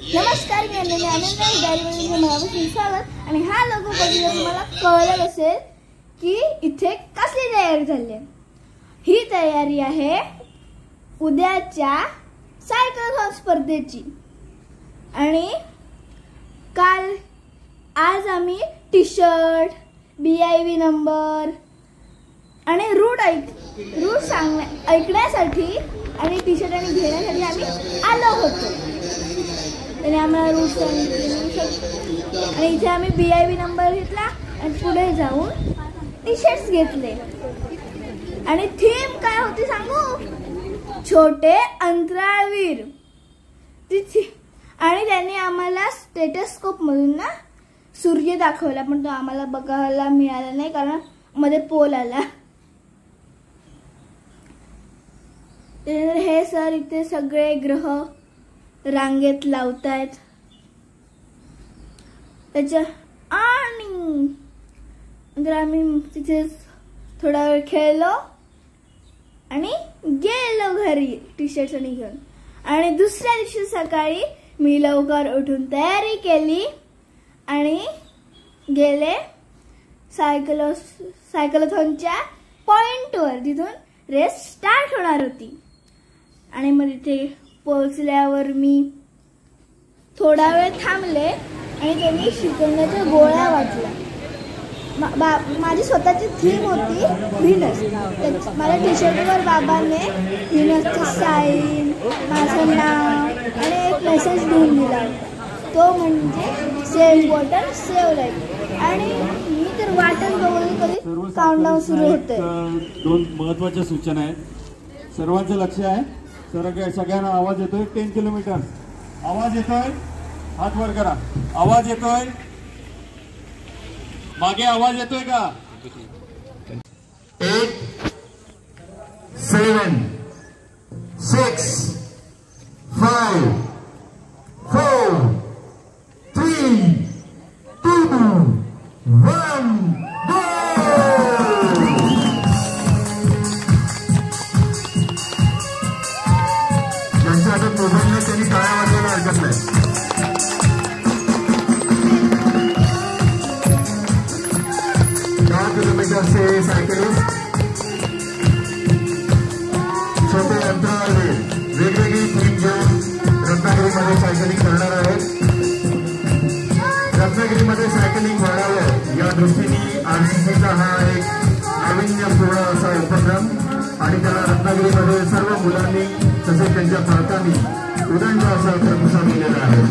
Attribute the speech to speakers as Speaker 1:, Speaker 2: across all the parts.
Speaker 1: नमस्कार, मी आनंद डायरीमध्ये मनापासून स्वागत. आणि हा लोगो बघून मला कळलं असेल की इथे कसली तयारी झाली. ही तयारी आहे उद्याच्या सायकल स्पर्धेची. आणि आज आम्ही टी शर्ट, BIV नंबर आणि रूट ऐकण्यासाठी आणि टी शर्ट आणि घेण्यासाठी आम्ही आलो होतो. त्याने आम्हाला रूट सांगितले आणि इथे आम्ही BIV नंबर घेतला आणि पुढे जाऊन टी शर्ट्स घेतले. आणि थीम काय होती सांगू? छोटे अंतराळवीर. आणि त्यांनी आम्हाला स्टेटोस्कोप मधून ना सूर्य दाखवला, पण तो आम्हाला बघायला मिळाला नाही कारण मध्ये पोल आला. हे सर इथे सगळे ग्रह रांगेत लावतायत त्याच्या. आणि नंतर आम्ही तिथे थोडा वेळ खेळलो आणि गेलो घरी टी शर्ट आणि घेऊन. आणि दुसऱ्या दिवशी सकाळी मी लवकर उठून तयारी केली आणि गेले सायकलथॉनच्या पॉइंटवर, जिथून रेस स्टार्ट होणार होती. आणि मग तिथे पोहोचल्यावर मी थोडा वेळ थांबले आणि त्यांनी शिकवण्याच्या गोळ्या वाटल्या. माझी स्वतःची थीम होती व्हीनस. माझ्या टी शर्टवर बाबाने व्हीनसचं साईन, माझं नाव आणि एक मेसेज लिहून दिला होता. तो म्हणजे सेव्ह वॉटर सेव्ह लाईफ. आणि मी तर वाटच बघून कधी काउंटडाऊन सुरू होते.
Speaker 2: दोन महत्त्वाच्या सूचना आहेत. सर्वांचं लक्ष आहे. सगळ्यांना आवाज येतोय. 10 किलोमीटर आवाज येतोय. हात वर करा. आवाज येतोय. मागे आवाज येतोय का?
Speaker 3: 8 7 6 5 4 3 2 1 go. ज्यांच्या हातात मोबाईल नाही त्यांनी टाळ्या वाजवायला हरकत नाही. से सायकलिस्ट छोटे अंतराळवीर वेगवेगळी थीम घेऊन रत्नागिरीमध्ये सायकलिंग करणार आहेत. रत्नागिरीमध्ये सायकलिंग वाढावं या दृष्टीने RCCचा हा एक नाविन्यपूर्ण असा उपक्रम आणि त्याला रत्नागिरीमध्ये सर्व मुलांनी तसेच त्यांच्या पालकांनी उदंड असा प्रतिसाद दिलेला आहे.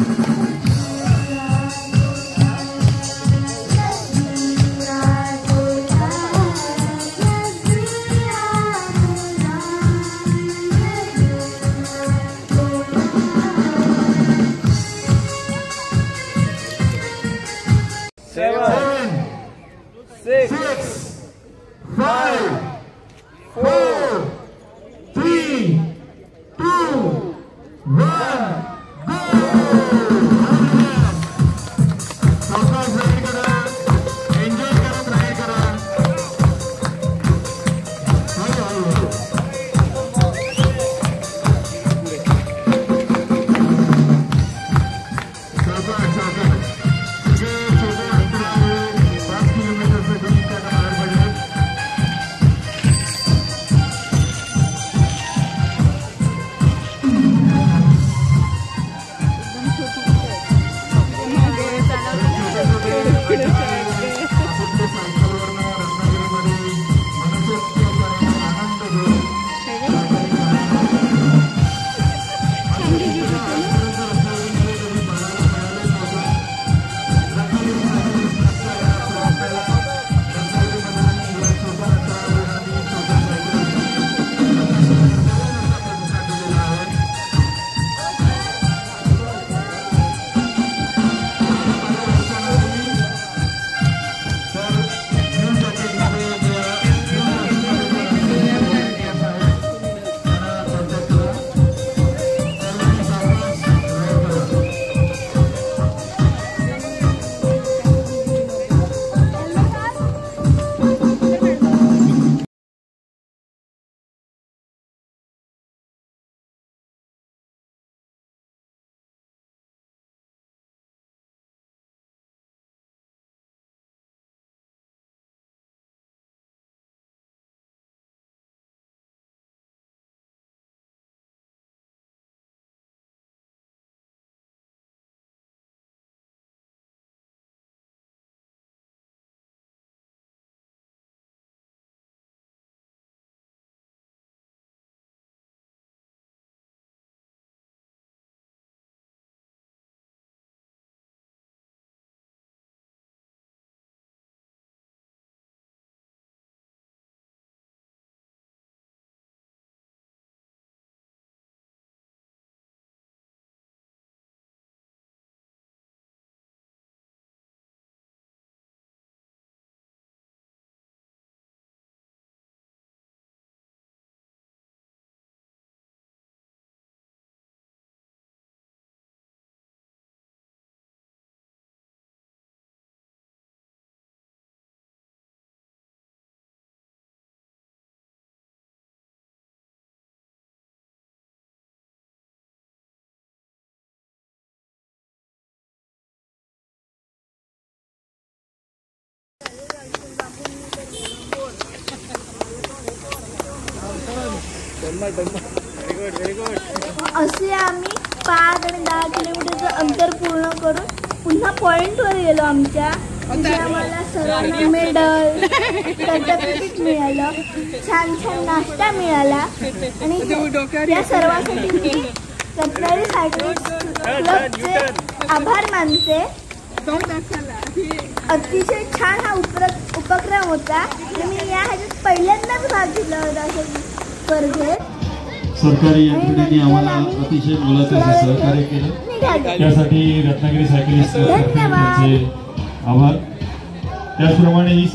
Speaker 3: Seven, 6, 5, 4, 3, 2, 1, go!
Speaker 1: असे आम्ही 5 आणि 10 किलोमीटरचं अंतर पूर्ण करून पुन्हा पॉइंटवर गेलो आमच्या. तिथे आम्हाला सर्वांना मेडल सर्टिफिकेट मिळालं, छान छान नाश्ता मिळाला आणि या सर्वांसाठी मी रत्नागिरी सायकलिस्ट क्लबचे आभार मानते. अतिशय छान हा उपक्रम होता आणि मी या ह्याच्यात पहिल्यांदाच भाग घेतला होता अशा स्पर्धेत.
Speaker 2: सरकारी यंत्रणेने आम्हाला अतिशय मोलाचे सहकार्य केलं, त्यासाठी रत्नागिरी सायकलिस्ट क्लबचे आभार. त्याचप्रमाणे ही